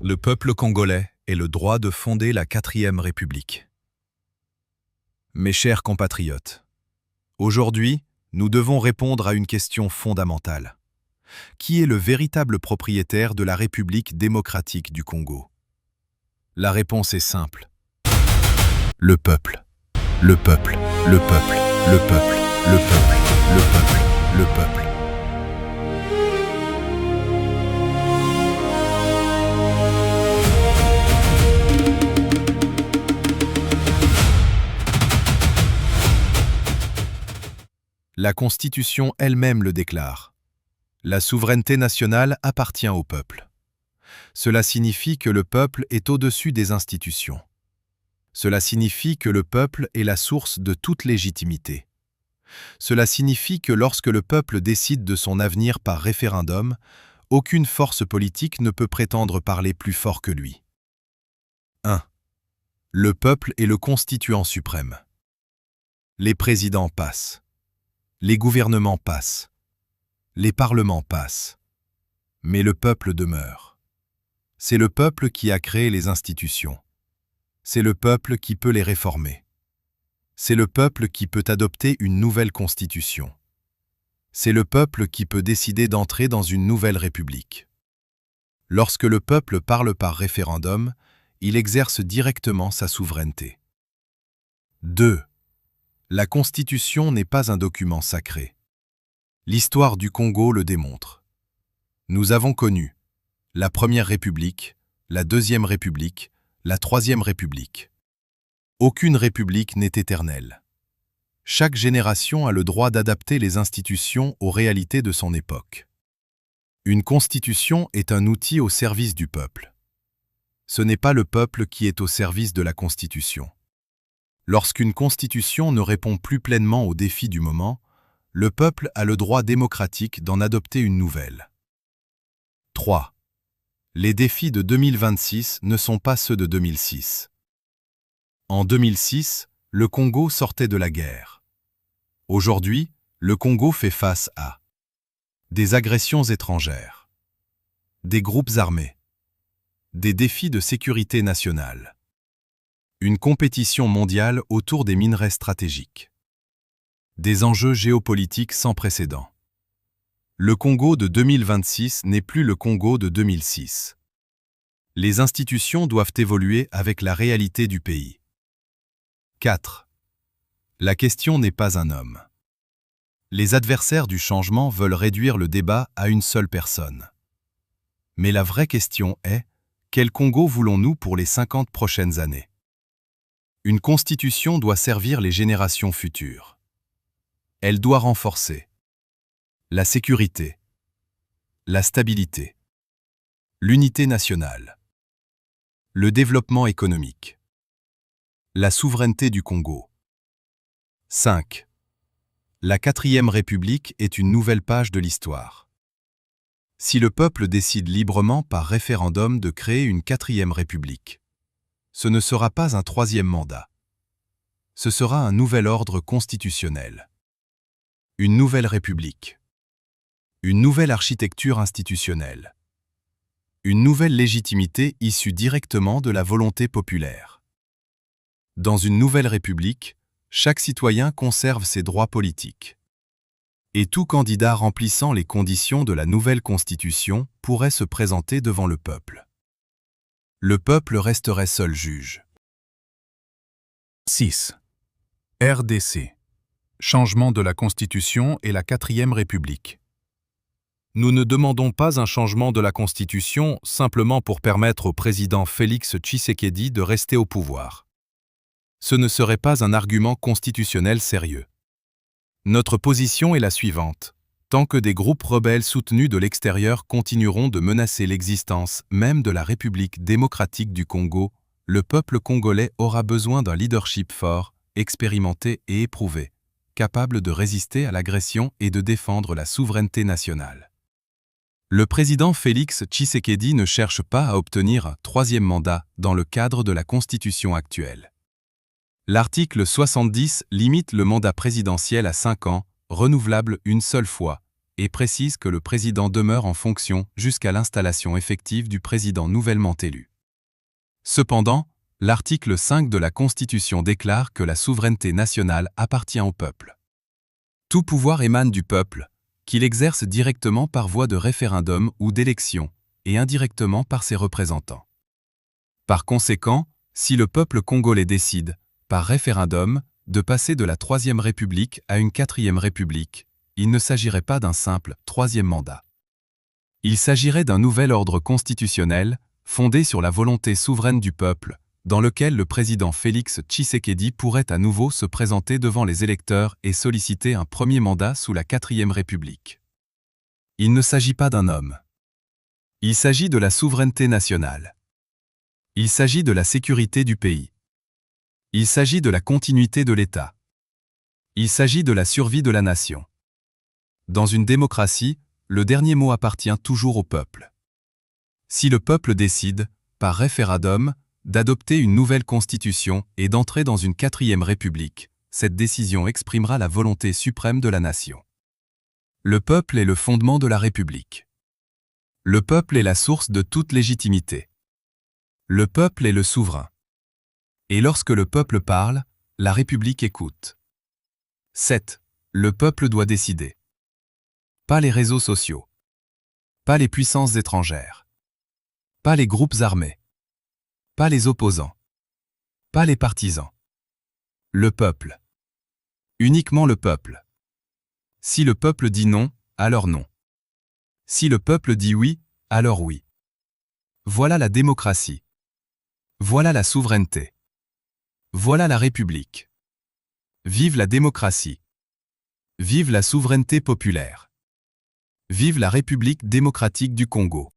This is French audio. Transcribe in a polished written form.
Le peuple congolais ait le droit de fonder la 4e République. Mes chers compatriotes, aujourd'hui, nous devons répondre à une question fondamentale. Qui est le véritable propriétaire de la République démocratique du Congo? La réponse est simple. Le peuple. Le peuple. Le peuple. Le peuple. Le peuple. Le peuple. Le peuple. La Constitution elle-même le déclare. La souveraineté nationale appartient au peuple. Cela signifie que le peuple est au-dessus des institutions. Cela signifie que le peuple est la source de toute légitimité. Cela signifie que lorsque le peuple décide de son avenir par référendum, aucune force politique ne peut prétendre parler plus fort que lui. 1. Le peuple est le constituant suprême. Les présidents passent. Les gouvernements passent. Les parlements passent. Mais le peuple demeure. C'est le peuple qui a créé les institutions. C'est le peuple qui peut les réformer. C'est le peuple qui peut adopter une nouvelle constitution. C'est le peuple qui peut décider d'entrer dans une nouvelle république. Lorsque le peuple parle par référendum, il exerce directement sa souveraineté. 2. La Constitution n'est pas un document sacré. L'histoire du Congo le démontre. Nous avons connu la Première République, la Deuxième République, la Troisième République. Aucune république n'est éternelle. Chaque génération a le droit d'adapter les institutions aux réalités de son époque. Une constitution est un outil au service du peuple. Ce n'est pas le peuple qui est au service de la constitution. Lorsqu'une constitution ne répond plus pleinement aux défis du moment, le peuple a le droit démocratique d'en adopter une nouvelle. 3. Les défis de 2026 ne sont pas ceux de 2006. En 2006, le Congo sortait de la guerre. Aujourd'hui, le Congo fait face à des agressions étrangères, des groupes armés, des défis de sécurité nationale, une compétition mondiale autour des minerais stratégiques, des enjeux géopolitiques sans précédent. Le Congo de 2026 n'est plus le Congo de 2006. Les institutions doivent évoluer avec la réalité du pays. 4. La question n'est pas un homme. Les adversaires du changement veulent réduire le débat à une seule personne. Mais la vraie question est, quel Congo voulons-nous pour les 50 prochaines années? Une constitution doit servir les générations futures. Elle doit renforcer la sécurité, la stabilité, l'unité nationale, le développement économique, la souveraineté du Congo. 5. La 4e République est une nouvelle page de l'histoire. Si le peuple décide librement par référendum de créer une 4e République, ce ne sera pas un 3e mandat. Ce sera un nouvel ordre constitutionnel. Une nouvelle République. Une nouvelle architecture institutionnelle. Une nouvelle légitimité issue directement de la volonté populaire. Dans une nouvelle République, chaque citoyen conserve ses droits politiques. Et tout candidat remplissant les conditions de la nouvelle Constitution pourrait se présenter devant le peuple. Le peuple resterait seul juge. 6. RDC. Changement de la Constitution et la 4e République. Nous ne demandons pas un changement de la Constitution simplement pour permettre au président Félix Tshisekedi de rester au pouvoir. Ce ne serait pas un argument constitutionnel sérieux. Notre position est la suivante. Tant que des groupes rebelles soutenus de l'extérieur continueront de menacer l'existence même de la République démocratique du Congo, le peuple congolais aura besoin d'un leadership fort, expérimenté et éprouvé, capable de résister à l'agression et de défendre la souveraineté nationale. Le président Félix Tshisekedi ne cherche pas à obtenir un 3e mandat dans le cadre de la Constitution actuelle. L'article 70 limite le mandat présidentiel à 5 ans, renouvelable une seule fois, et précise que le président demeure en fonction jusqu'à l'installation effective du président nouvellement élu. Cependant, l'article 5 de la Constitution déclare que la souveraineté nationale appartient au peuple. Tout pouvoir émane du peuple, qu'il exerce directement par voie de référendum ou d'élection, et indirectement par ses représentants. Par conséquent, si le peuple congolais décide, par référendum, de passer de la Troisième République à une Quatrième République, il ne s'agirait pas d'un simple troisième mandat. Il s'agirait d'un nouvel ordre constitutionnel, fondé sur la volonté souveraine du peuple, dans lequel le président Félix Tshisekedi pourrait à nouveau se présenter devant les électeurs et solliciter un premier mandat sous la Quatrième République. Il ne s'agit pas d'un homme. Il s'agit de la souveraineté nationale. Il s'agit de la sécurité du pays. Il s'agit de la continuité de l'État. Il s'agit de la survie de la nation. Dans une démocratie, le dernier mot appartient toujours au peuple. Si le peuple décide, par référendum, d'adopter une nouvelle constitution et d'entrer dans une Quatrième République, cette décision exprimera la volonté suprême de la nation. Le peuple est le fondement de la République. Le peuple est la source de toute légitimité. Le peuple est le souverain. Et lorsque le peuple parle, la République écoute. 7. Le peuple doit décider. Pas les réseaux sociaux. Pas les puissances étrangères. Pas les groupes armés. Pas les opposants. Pas les partisans. Le peuple. Uniquement le peuple. Si le peuple dit non, alors non. Si le peuple dit oui, alors oui. Voilà la démocratie. Voilà la souveraineté. Voilà la République. Vive la démocratie. Vive la souveraineté populaire. Vive la République démocratique du Congo.